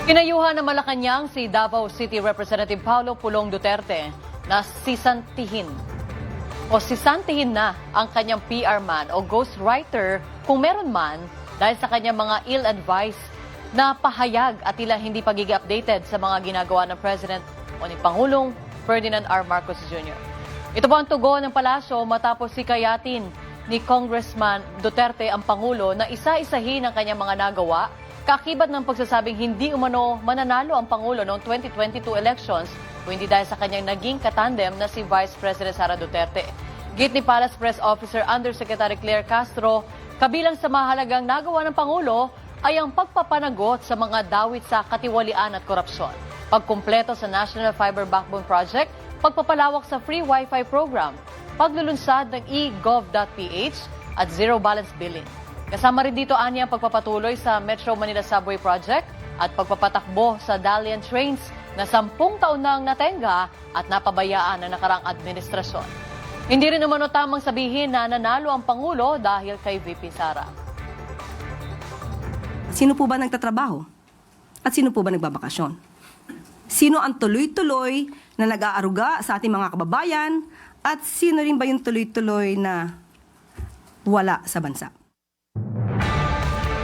Pinayuhan ng Malacanang si Davao City Representative Paulo Pulong Duterte na sisantihin na ang kanyang PR man o ghostwriter kung meron man dahil sa kanyang mga ill-advised na pahayag at tila hindi pagiging updated sa mga ginagawa ng President o ni Pangulong Ferdinand R. Marcos Jr. Ito po ang tugon ng palasyo matapos sikayatin ni Congressman Duterte ang Pangulo na isa-isahin ang kanyang mga nagawa kaakibat ng pagsasabing hindi umano mananalo ang Pangulo noong 2022 elections kung hindi dahil sa kanyang naging katandem na si Vice President Sara Duterte. Git ni Palace Press Officer Undersecretary Claire Castro, kabilang sa mahalagang nagawa ng Pangulo ay ang pagpapanagot sa mga dawit sa katiwalian at korupsyon, pagkumpleto sa National Fiber Backbone Project, pagpapalawak sa free Wi-Fi program, paglulunsad ng e-gov.ph at zero balance billing. Kasama rin dito ang pagpapatuloy sa Metro Manila Subway Project at pagpapatakbo sa Dalian Trains na 10 taon nang natenga at napabayaan ng nakarang administrasyon. Hindi rin umano tamang sabihin na nanalo ang Pangulo dahil kay VP Sara. Sino po ba nagtatrabaho? At sino po ba nagbabakasyon? Sino ang tuloy-tuloy na nag-aaruga sa ating mga kababayan? At sino rin ba yung tuloy-tuloy na wala sa bansa?